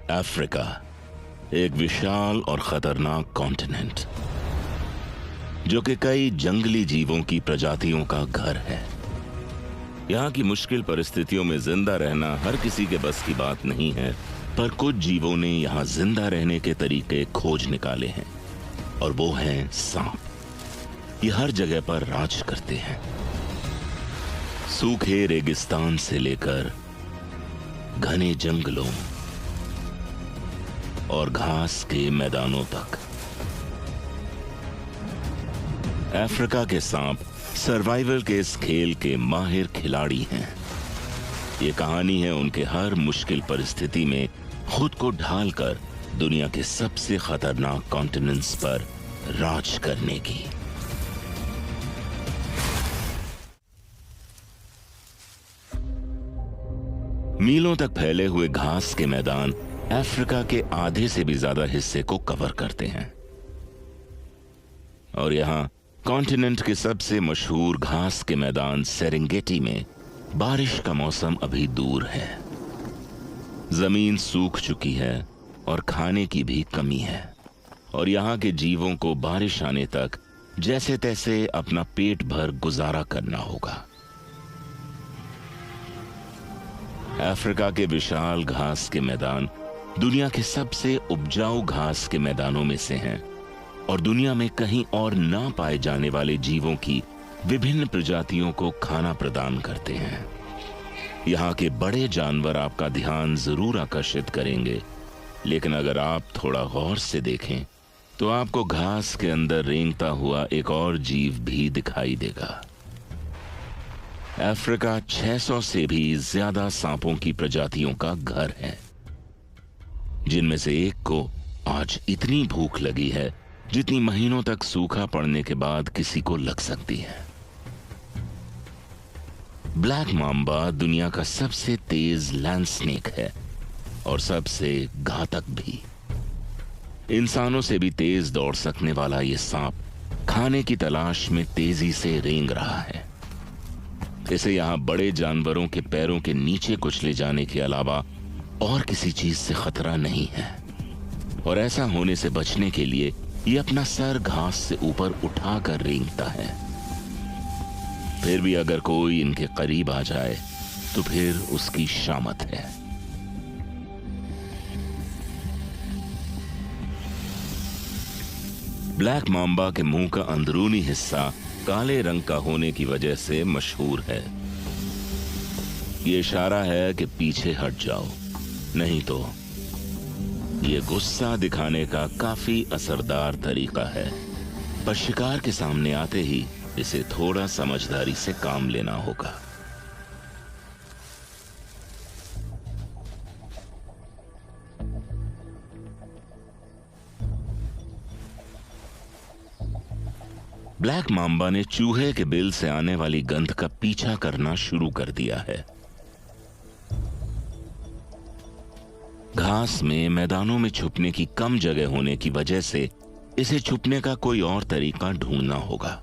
Africa एक विशाल और खतरनाक कॉन्टिनेंट जो कि कई जंगली जीवों की प्रजातियों का घर है। यहाँ की मुश्किल परिस्थितियों में जिंदा रहना हर किसी के बस की बात नहीं है, पर कुछ जीवों ने यहाँ जिंदा रहने के तरीके खोज निकाले हैं, और वो हैं सांप। ये हर जगह पर राज करते हैं, सूखे रेगिस्तान से लेकर घने जंगलों और घास के मैदानों तक। अफ्रीका के सांप सर्वाइवल के इस खेल के माहिर खिलाड़ी हैं। ये कहानी है उनके हर मुश्किल परिस्थिति में खुद को ढालकर दुनिया के सबसे खतरनाक कॉन्टिनेंट्स पर राज करने की। मीलों तक फैले हुए घास के मैदान अफ्रीका के आधे से भी ज्यादा हिस्से को कवर करते हैं, और यहाँ कॉन्टिनेंट के सबसे मशहूर घास के मैदान सेरेंगेटी में बारिश का मौसम अभी दूर है। जमीन सूख चुकी है और खाने की भी कमी है, और यहाँ के जीवों को बारिश आने तक जैसे तैसे अपना पेट भर गुजारा करना होगा। अफ्रीका के विशाल घास के मैदान दुनिया के सबसे उपजाऊ घास के मैदानों में से हैं, और दुनिया में कहीं और ना पाए जाने वाले जीवों की विभिन्न प्रजातियों को खाना प्रदान करते हैं। यहाँ के बड़े जानवर आपका ध्यान जरूर आकर्षित करेंगे, लेकिन अगर आप थोड़ा गौर से देखें तो आपको घास के अंदर रेंगता हुआ एक और जीव भी दिखाई देगा। अफ्रीका 600 से भी ज्यादा सांपों की प्रजातियों का घर है, जिनमें से एक को आज इतनी भूख लगी है जितनी महीनों तक सूखा पड़ने के बाद किसी को लग सकती है। ब्लैक माम्बा दुनिया का सबसे तेज लैंड स्नेक है और सबसे घातक भी। इंसानों से भी तेज दौड़ सकने वाला यह सांप खाने की तलाश में तेजी से रेंग रहा है। इसे यहां बड़े जानवरों के पैरों के नीचे कुचले जाने के अलावा और किसी चीज से खतरा नहीं है, और ऐसा होने से बचने के लिए ये अपना सर घास से ऊपर उठाकर रेंगता है। फिर भी अगर कोई इनके करीब आ जाए तो फिर उसकी शामत है। ब्लैक माम्बा के मुंह का अंदरूनी हिस्सा काले रंग का होने की वजह से मशहूर है। ये इशारा है कि पीछे हट जाओ, नहीं तो ये गुस्सा दिखाने का काफी असरदार तरीका है, पर शिकार के सामने आते ही इसे थोड़ा समझदारी से काम लेना होगा। ब्लैक माम्बा ने चूहे के बिल से आने वाली गंध का पीछा करना शुरू कर दिया है। घास में मैदानों में छुपने की कम जगह होने की वजह से इसे छुपने का कोई और तरीका ढूंढना होगा।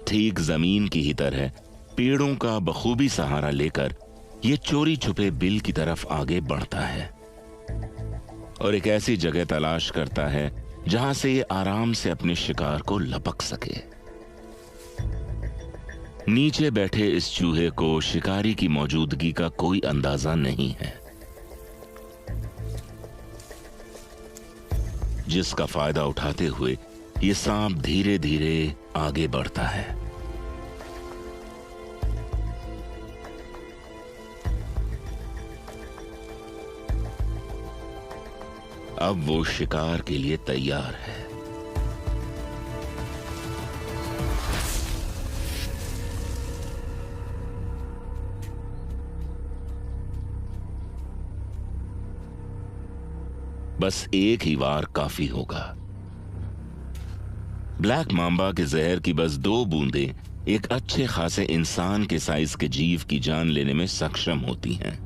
ठीक जमीन की ही तरह पेड़ों का बखूबी सहारा लेकर ये चोरी छुपे बिल की तरफ आगे बढ़ता है और एक ऐसी जगह तलाश करता है जहां से ये आराम से अपने शिकार को लपक सके। नीचे बैठे इस चूहे को शिकारी की मौजूदगी का कोई अंदाजा नहीं है, जिसका फायदा उठाते हुए ये सांप धीरे धीरे आगे बढ़ता है। अब वो शिकार के लिए तैयार है। बस एक ही वार काफी होगा। ब्लैक माम्बा के जहर की बस 2 बूंदें एक अच्छे खासे इंसान के साइज के जीव की जान लेने में सक्षम होती हैं।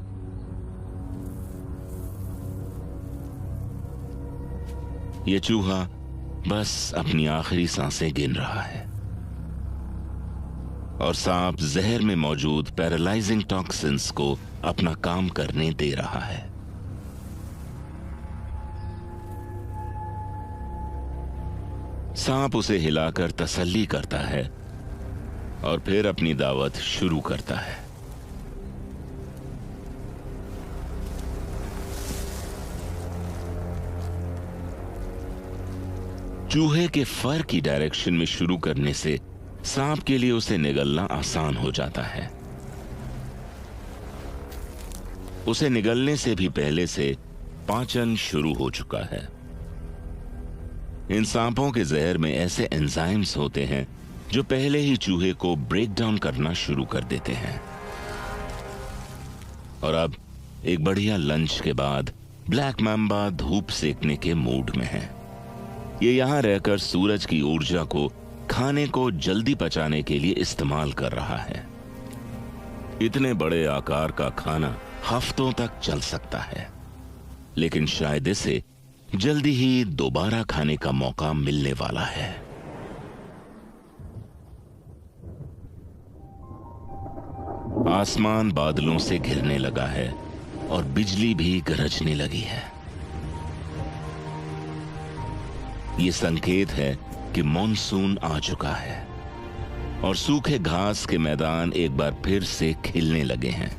ये चूहा बस अपनी आखिरी सांसें गिन रहा है। और सांप जहर में मौजूद पैरालाइजिंग टॉक्सिन्स को अपना काम करने दे रहा है। सांप उसे हिलाकर तसल्ली करता है और फिर अपनी दावत शुरू करता है। चूहे के फर की डायरेक्शन में शुरू करने से सांप के लिए उसे निगलना आसान हो जाता है। उसे निगलने से भी पहले से पाचन शुरू हो चुका है। इन सांपों के जहर में ऐसे एंजाइम्स होते हैं जो पहले ही चूहे को ब्रेक डाउन करना शुरू कर देते हैं। और अब एक बढ़िया लंच के बाद ब्लैक मैम्बा धूप सेकने के मूड में है। ये यहां रहकर सूरज की ऊर्जा को खाने को जल्दी पचाने के लिए इस्तेमाल कर रहा है। इतने बड़े आकार का खाना हफ्तों तक चल सकता है, लेकिन शायद इसे जल्दी ही दोबारा खाने का मौका मिलने वाला है। आसमान बादलों से घिरने लगा है और बिजली भी गरजने लगी है। ये संकेत है कि मॉनसून आ चुका है और सूखे घास के मैदान एक बार फिर से खिलने लगे हैं।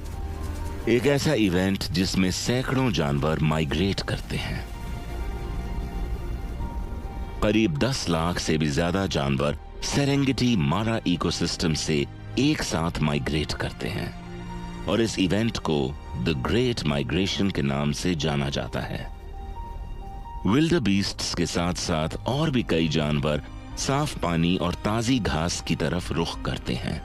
एक ऐसा इवेंट जिसमें सैकड़ों जानवर माइग्रेट करते हैं। करीब 10 लाख से भी ज्यादा जानवर सेरेंगेटी मारा इकोसिस्टम से एक साथ माइग्रेट करते हैं और इस इवेंट को द ग्रेट माइग्रेशन के नाम से जाना जाता है। विल्डरबीस्ट्स के साथ साथ और भी कई जानवर साफ पानी और ताजी घास की तरफ रुख करते हैं।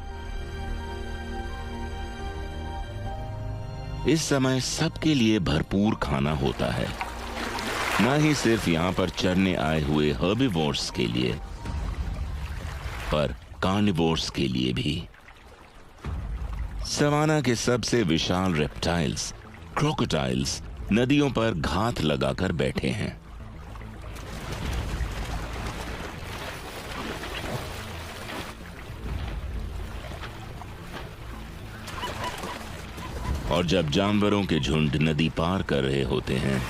इस समय सबके लिए भरपूर खाना होता है, न ही सिर्फ यहां पर चरने आए हुए हर्बिवोर्स के लिए, पर कार्निवोर्स के लिए भी। सवाना के सबसे विशाल रेप्टाइल्स, क्रोकोडाइल्स, नदियों पर घात लगाकर बैठे हैं। और जब जानवरों के झुंड नदी पार कर रहे होते हैं